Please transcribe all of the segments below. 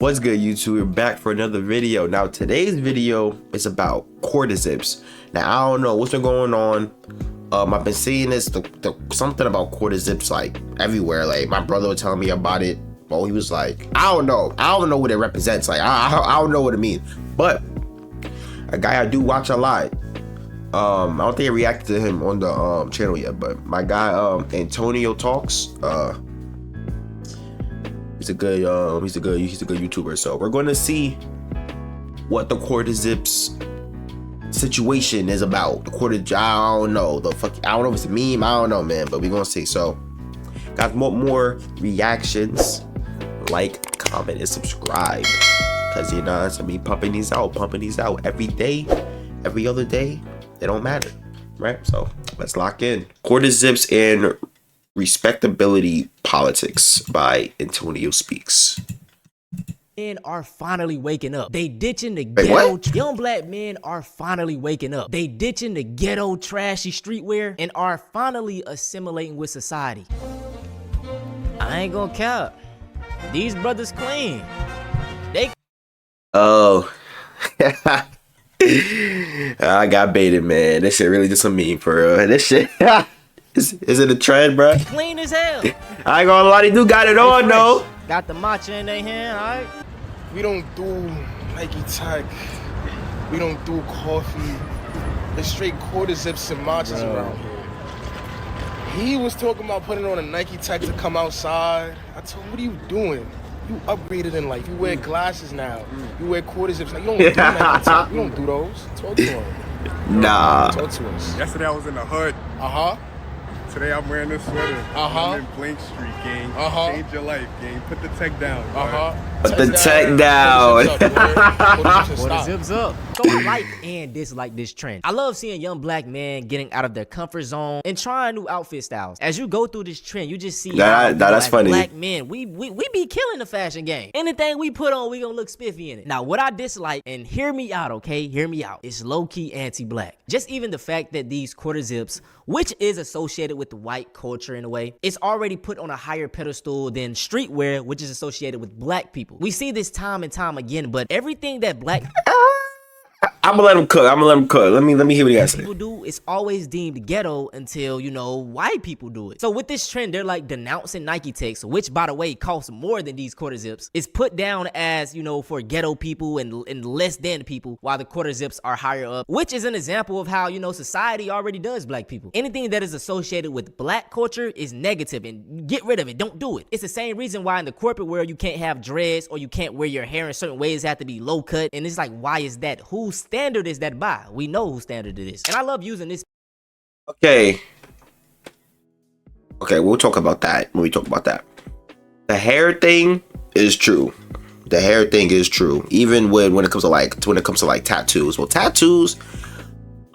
What's good, YouTube? We're back for another video. Now, today's video is about quarter zips. Now, I don't know what's been going on. I've been seeing this, something about quarter zips like everywhere. Like my brother was telling me about it. Well, he was like, I don't know what it represents. Like I don't know what it means. But a guy I do watch a lot. I don't think I reacted to him on the channel yet, but my guy Antonio Talks. He's a good YouTuber. So we're gonna see what the quarter zips situation is about. The quarter, I don't know. I don't know if it's a meme. I don't know, man. But we're gonna see. So, guys, want more reactions? Like, comment, and subscribe. Cause you know, I mean, pumping these out every day, every other day. They don't matter, right? So let's lock in. Quarter zips and respectability politics by Antonio Speaks. Men are finally waking up. They ditching the ghetto. Young black men are finally waking up. They ditching the ghetto trashy streetwear and are finally assimilating with society. I ain't gonna cap. These brothers clean. They Oh. I got baited, man. This shit really just a meme for real. This shit is it a trend, bro? clean as hell. I ain't gonna lie, they do got it on though. Got the matcha in their hand, alright? We don't do Nike Tech. We don't do coffee. It's straight quarter zips and matchas around here. He was talking about putting on a Nike Tech to come outside. I told him, what are you doing? You upgraded in life. You wear glasses now. You wear quarter zips. Now, you don't do Nike Tech. You don't do those. Talk to him. Nah. Talk to us. Yesterday I was in the hood. Uh-huh. Today I'm wearing this sweater. I'm in Blank Street, gang. Change your life, gang. Put the tech down. Put the tech down. Quarter zips up. So I like and dislike this trend. I love seeing young black men getting out of their comfort zone and trying new outfit styles. As you go through this trend, you just see that's funny. Black men, we be killing the fashion game. Anything we put on, we gonna look spiffy in it. Now, what I dislike, and hear me out, okay? Hear me out. It's low-key anti-black. Just even the fact that these quarter zips, which is associated with the white culture in a way, it's already put on a higher pedestal than streetwear, which is associated with black people. We see this time and time again, but everything that black I'm gonna let him cook. Let me hear what he has to say. people do, it's always deemed ghetto until, you know, white people do it. So with this trend, they're like denouncing Nike Techs, which by the way costs more than these quarter zips. It's put down as, you know, for ghetto people and less than people, while the quarter zips are higher up, which is an example of how, you know, society already does black people. Anything that is associated with black culture is negative, and get rid of it. Don't do it. It's the same reason why in the corporate world you can't have dreads or you can't wear your hair in certain ways. It have to be low cut, and it's like, why is that? Whose standard is that by? We know whose standard it is. And I love using this. Okay, we'll talk about that when we talk about that. The hair thing is true. The hair thing is true. Even when it comes to like tattoos. Well, tattoos,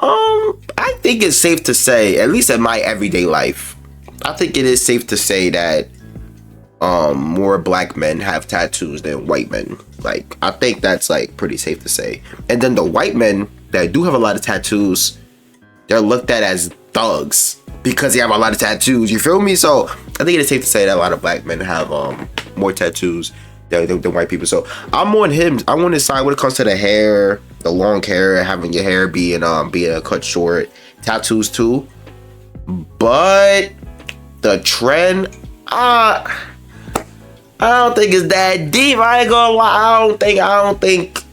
I think it's safe to say, at least in my everyday life, I think it is safe to say that more black men have tattoos than white men. Like, I think that's like pretty safe to say. And then the white men that do have a lot of tattoos, they're looked at as thugs because they have a lot of tattoos. You feel me? So I think it is safe to say that a lot of black men have more tattoos than white people. So I'm on his side when it comes to the hair, the long hair, having your hair being cut short, tattoos too. But the trend, I don't think it's that deep. I ain't gonna lie.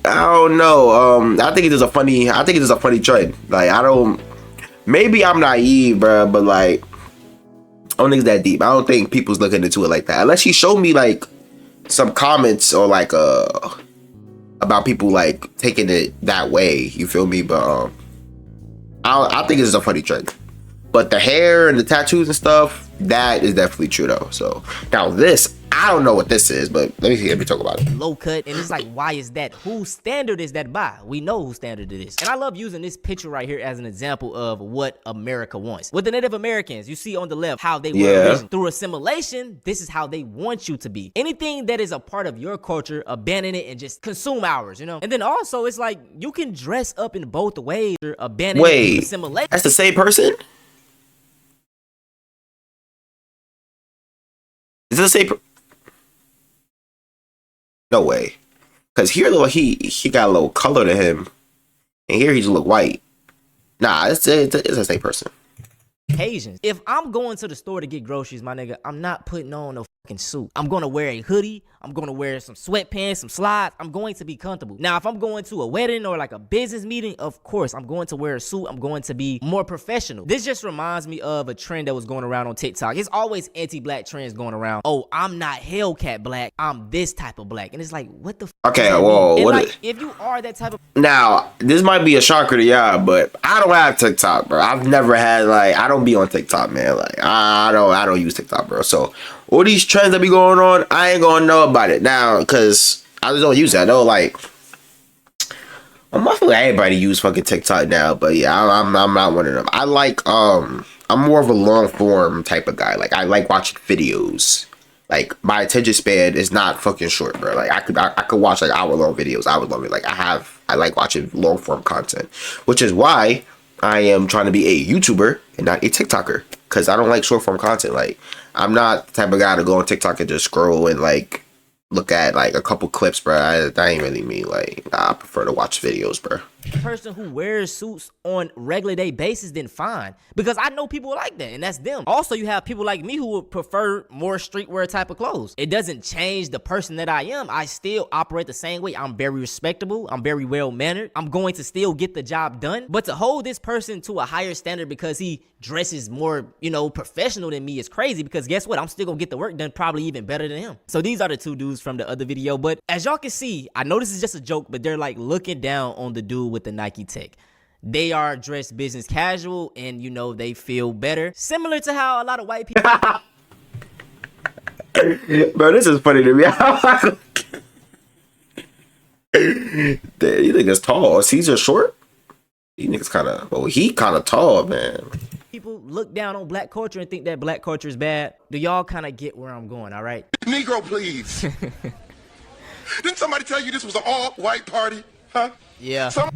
I don't know. I think it's just a funny trend. Like, maybe I'm naive, bro, but like, I don't think it's that deep. I don't think people's looking into it like that. Unless you show me like some comments or like about people like taking it that way. You feel me? But I think it's just a funny trend. But the hair and the tattoos and stuff, that is definitely true though. So now this, I don't know what this is, but let me talk about it. Low cut, and it's like, why is that? Whose standard is that by? We know whose standard it is. And I love using this picture right here as an example of what America wants. With the Native Americans, you see on the left how they were originally. Through assimilation, this is how they want you to be. Anything that is a part of your culture, abandon it and just consume ours, you know? And then also, it's like, you can dress up in both ways, or abandon it, assimilation. That's the same person? Is it the same? No way. Cause here though he got a little color to him, and here he just look white. Nah, it's the same person. Occasions. If I'm going to the store to get groceries, my nigga, I'm not putting on no fucking suit. I'm gonna wear a hoodie. I'm gonna wear some sweatpants, some slides. I'm going to be comfortable. Now, if I'm going to a wedding or like a business meeting, of course, I'm going to wear a suit. I'm going to be more professional. This just reminds me of a trend that was going around on TikTok. It's always anti-black trends going around. Oh, I'm not Hellcat black. I'm this type of black. And it's like, what the fuck? Okay, whoa. What like, if you are that type of... Now, this might be a shocker to y'all, but I don't have TikTok, bro. I've never had, like, I don't be on TikTok, man. Like, I don't use TikTok, bro. So, all these trends that be going on, I ain't gonna know about it now, because I just don't use it. I know, like, I'm not feeling everybody use fucking TikTok now, but yeah, I'm not one of them. I like, I'm more of a long form type of guy. Like, I like watching videos. Like, my attention span is not fucking short, bro. Like, I could watch like hour-long videos. I would love it. Like, I like watching long-form content, which is why I am trying to be a YouTuber and not a TikToker, because I don't like short-form content. Like, I'm not the type of guy to go on TikTok and just scroll and, like, look at, like, a couple clips, bro. That ain't really me. Like, I prefer to watch videos, bro. Person who wears suits on regular day basis, then fine, because I know people like that, and that's them. Also, you have people like me who would prefer more streetwear type of clothes. It doesn't change the person that I am. I still operate the same way. I'm very respectable. I'm very well mannered. I'm going to still get the job done. But to hold this person to a higher standard because he dresses more, you know, professional than me is crazy, because guess what? I'm still gonna get the work done probably even better than him. So these are the two dudes from the other video. But as y'all can see, I know this is just a joke, but they're like looking down on the dude with the Nike tech. They are dressed business casual, and you know, they feel better, similar to how a lot of white people Bro, this is funny to me. You think it's tall? Caesar short? He niggas kind of, well, he kind of tall, man. people look down on black culture and think that black culture is bad. Do y'all kind of get where I'm going? All right. Negro, please. Didn't somebody tell you this was an all-white party? Huh? Yeah. Nah.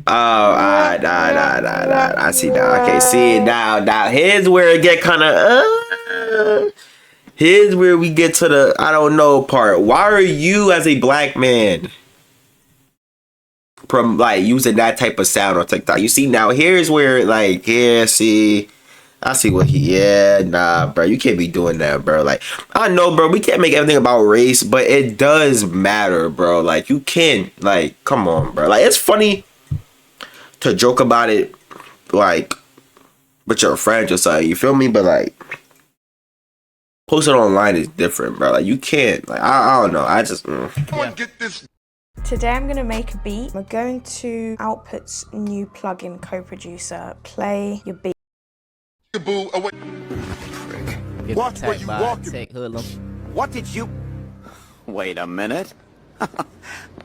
I see now. Okay, see it now. Here's where it get kind of. Here's where we get to the I don't know part. Why are you as a black man from like using that type of sound on TikTok? You see now. Here's where like see. I see what nah, bro, you can't be doing that, bro. Like, I know, bro, we can't make everything about race, but it does matter, bro. Like, you can't, like, come on, bro. Like, it's funny to joke about it, like, with your friends or something, you feel me? But, like, post it online is different, bro. Like, you can't, like, I don't know. I just, Get this. Today I'm going to make a beat. We're going to Output's new plugin co-producer, play your beat. Boo away. Watch where you walking. What did you... Wait a minute.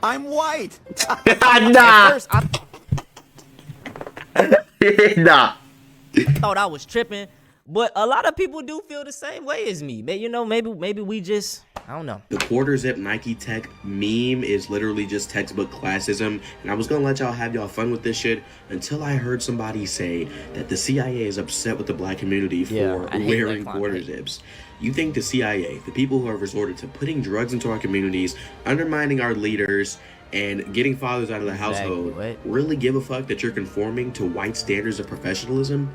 I'm white. nah. First, I nah. thought I was tripping, but a lot of people do feel the same way as me. You know, maybe we just, I don't know. The quarter zip Nike Tech meme is literally just textbook classism, and I was gonna let y'all have y'all fun with this shit until I heard somebody say that the CIA is upset with the black community for wearing quarter zips. You think the CIA, the people who have resorted to putting drugs into our communities, undermining our leaders, and getting fathers out of the household, really give a fuck that you're conforming to white standards of professionalism?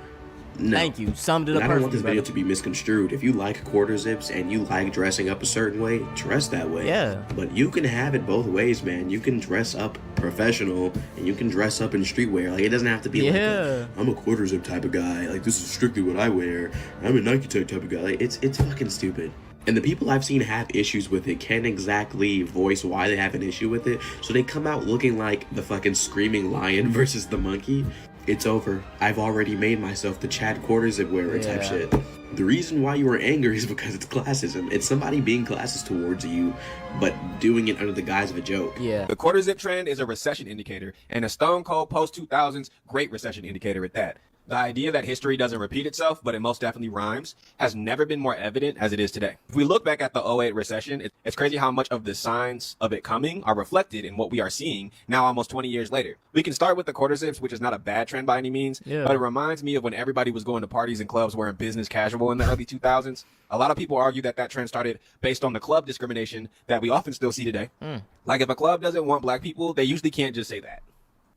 No. Thank you. Summed it up. I don't want this video to be misconstrued. If you like quarter zips and you like dressing up a certain way, dress that way. Yeah. But you can have it both ways, man. You can dress up professional and you can dress up in streetwear. Like, it doesn't have to be like I'm a quarter zip type of guy. Like, this is strictly what I wear. I'm a Nike Tech type of guy. Like, it's fucking stupid. And the people I've seen have issues with it can't exactly voice why they have an issue with it. So they come out looking like the fucking screaming lion versus the monkey. It's over. I've already made myself the Chad quarter zip wearer type shit. The reason why you are angry is because it's classism. It's somebody being classist towards you, but doing it under the guise of a joke. Yeah. The quarter zip trend is a recession indicator, and a Stone Cold post-2000s great recession indicator at that. The idea that history doesn't repeat itself, but it most definitely rhymes, has never been more evident as it is today. If we look back at the '08 recession, it's crazy how much of the signs of it coming are reflected in what we are seeing now almost 20 years later. We can start with the quarter zips, which is not a bad trend by any means, but it reminds me of when everybody was going to parties and clubs wearing business casual in the early 2000s. A lot of people argue that that trend started based on the club discrimination that we often still see today. Like if a club doesn't want black people, they usually can't just say that.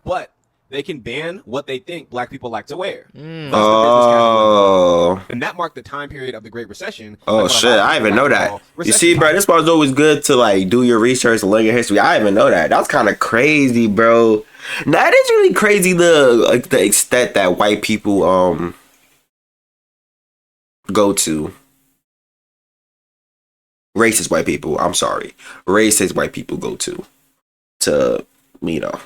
But they can ban what they think black people like to wear. Oh. And that marked the time period of the Great Recession. Oh shit, I didn't even know that. You see, bro, this was always good to like do your research and learn your history. I didn't even know that. That's kind of crazy, bro. Now it is really crazy the extent that white people go to. Racist white people, I'm sorry. Racist white people go to you know.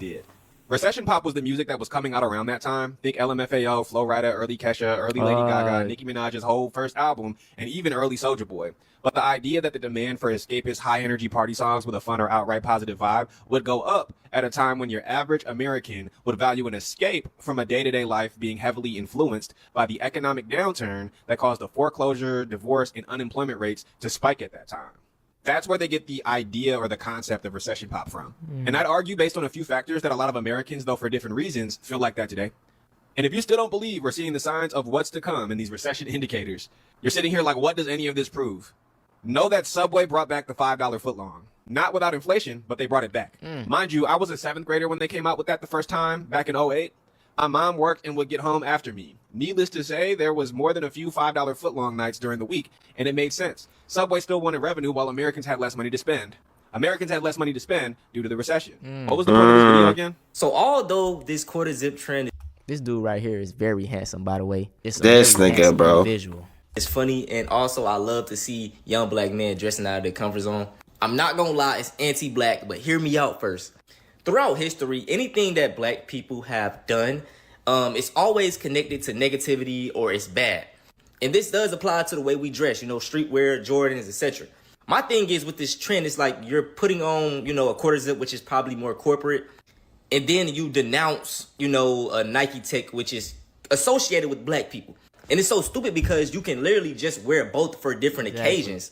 Did. Recession pop was the music that was coming out around that time. Think LMFAO, Flo Rida, early Kesha, early Lady Gaga, Nicki Minaj's whole first album, and even early Soulja Boy. But the idea that the demand for escapist, high-energy party songs with a fun or outright positive vibe would go up at a time when your average American would value an escape from a day-to-day life being heavily influenced by the economic downturn that caused the foreclosure, divorce, and unemployment rates to spike at that time. That's where they get the idea or the concept of recession pop from. And I'd argue based on a few factors that a lot of Americans, though for different reasons, feel like that today. And if you still don't believe we're seeing the signs of what's to come in these recession indicators, you're sitting here like, what does any of this prove? Know that Subway brought back the $5 footlong. Not without inflation, but they brought it back. Mind you, I was a 7th grader when they came out with that the first time, back in '08. My mom worked and would get home after me. Needless to say, there was more than a few $5 footlong nights during the week, and it made sense. Subway still wanted revenue while Americans had less money to spend. Americans had less money to spend due to the recession. What was the point of this video again? So although this quarter zip trend, this dude right here is very handsome, by the way. It's this nigga, bro. Visual. It's funny, and also I love to see young black men dressing out of their comfort zone. I'm not gonna lie, it's anti-black, but hear me out first. Throughout history, anything that black people have done, it's always connected to negativity or it's bad. And this does apply to the way we dress, you know, streetwear, Jordans, etc. My thing is with this trend, it's like you're putting on, you know, a quarter zip, which is probably more corporate, and then you denounce, you know, a Nike Tech, which is associated with black people. And it's so stupid because you can literally just wear both for different occasions.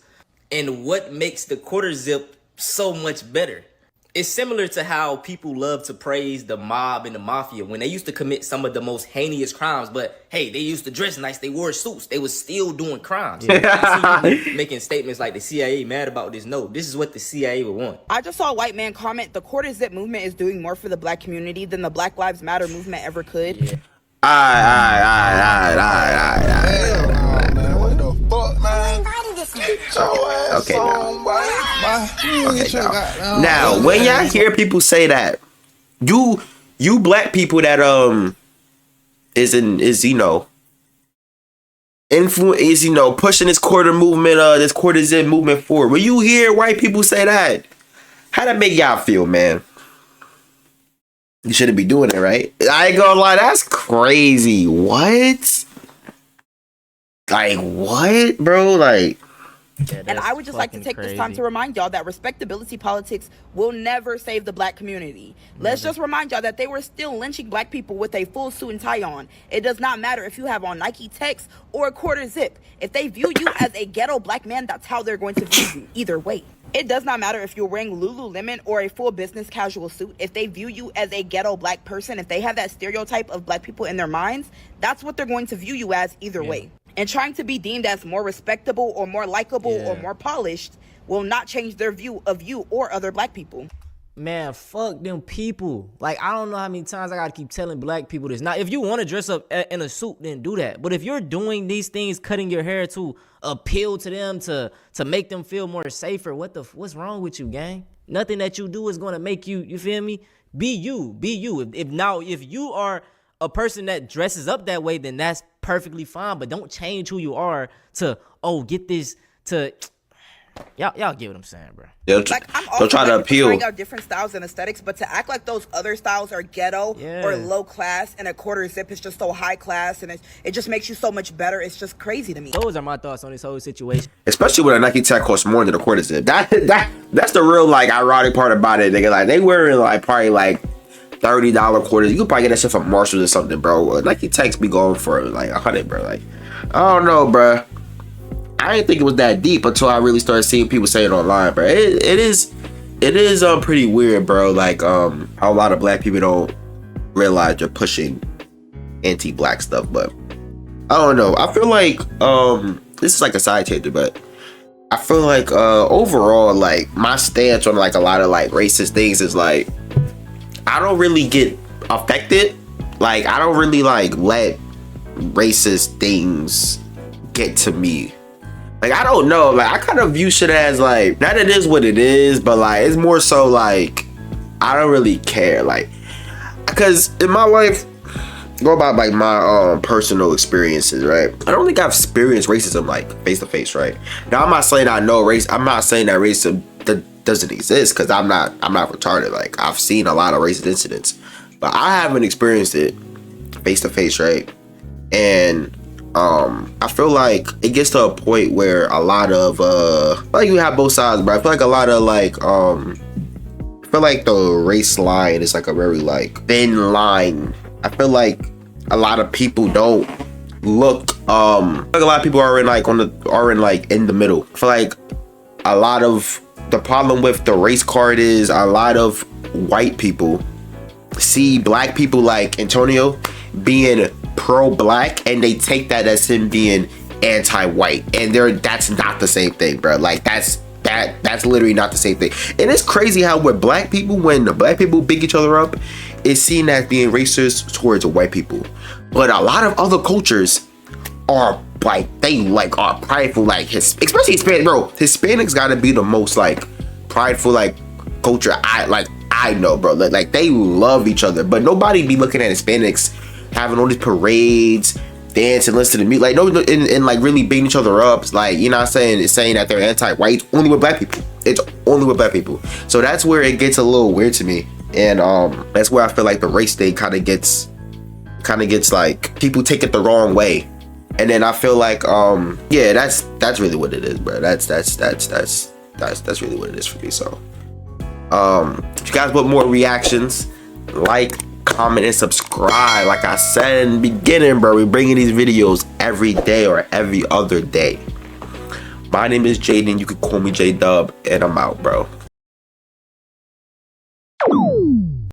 And what makes the quarter zip so much better? It's similar to how people love to praise the mob and the mafia when they used to commit some of the most heinous crimes. But hey, they used to dress nice. They wore suits. They was still doing crimes. I see people making statements like the CIA mad about this. No, this is what the CIA would want. I just saw a white man comment, the quarter zip movement is doing more for the black community than the Black Lives Matter movement ever could. What the fuck, man? Okay, now when y'all hear people say that, you black people that is you know pushing this quarter movement, this quarter zip movement forward. When you hear white people say that, how that make y'all feel, man? You shouldn't be doing it, right? I ain't gonna lie, that's crazy. What? Like what, bro? Like. Yeah, and I would just like to take this time to remind y'all that respectability politics will never save the black community. Let's just remind y'all that they were still lynching black people with a full suit and tie on. It does not matter if you have on Nike Techs or a quarter zip. If they view you as a ghetto black man, that's how they're going to view you, either way. It does not matter if you're wearing Lululemon or a full business casual suit. If they view you as a ghetto black person, if they have that stereotype of black people in their minds, that's what they're going to view you as either way. And trying to be deemed as more respectable or more likable or more polished will not change their view of you or other black people. Man, fuck them people. Like, I don't know how many times I gotta keep telling black people this. Now, if you want to dress up in a suit, then do that. But if you're doing these things, cutting your hair to appeal to them, to make them feel more safer, what's wrong with you, gang? Nothing that you do is gonna make you feel me? Be you. If you are a person that dresses up that way, then that's perfectly fine. But don't change who you are to get this to. Y'all get what I'm saying, bro. Like, I'm also try to appeal. Trying out different styles and aesthetics, but to act like those other styles are ghetto or low class, and a quarter zip is just so high class, and it just makes you so much better. It's just crazy to me. Those are my thoughts on this whole situation. Especially when a Nike Tech costs more than a quarter zip. That's the real like ironic part about it. Nigga, like they wearing like probably like $30 quarters. You could probably get that shit from Marshalls or something, bro. Nike Techs be going for like 100, bro. Like, I don't know, bro. I didn't think it was that deep until I really started seeing people say it online, bro. It is pretty weird, bro. Like how a lot of black people don't realize they're pushing anti-black stuff, but I don't know. I feel like this is like a side tangent, but I feel like overall, like my stance on like a lot of like racist things is like I don't really get affected. Like I don't really like let racist things get to me. Like, I don't know, like, I kind of view shit as, like, not it is what it is, but, like, it's more so, like, I don't really care, like, because in my life, go about, like, my personal experiences, right? I don't think I've experienced racism, like, face-to-face, right? Now, I'm not saying I know race, I'm not saying that racism doesn't exist, because I'm not retarded, like, I've seen a lot of racist incidents, but I haven't experienced it face-to-face, right? And I feel like it gets to a point where a lot of like you have both sides, but I feel like a lot of like I feel like the race line is like a very like thin line. I feel like a lot of people don't look like a lot of people are in like in the middle. I feel like a lot of the problem with the race card is a lot of white people see black people like Antonio being pro-black and they take that as him being anti-white, and that's not the same thing, bro. Like that's literally not the same thing. And it's crazy how with black people, when the black people big each other up, it's seen as being racist towards white people. But a lot of other cultures are like they like are prideful, like especially Hispanic, bro. Hispanics gotta be the most like prideful like culture I know, bro. Like they love each other, but nobody be looking at Hispanics having all these parades, dancing, listening to music, like no, and like really beating each other up. Like, you know what I'm saying? It's saying that they're anti-white only with black people. It's only with black people. So that's where it gets a little weird to me. And that's where I feel like the race thing kind of gets like people take it the wrong way. And then I feel like yeah, that's really what it is, bro. That's really what it is for me. So if you guys want more reactions, like, comment, and subscribe. Like I said in the beginning, bro, we're bringing these videos every day or every other day. My name is Jaden. You can call me J-Dub, and I'm out, bro.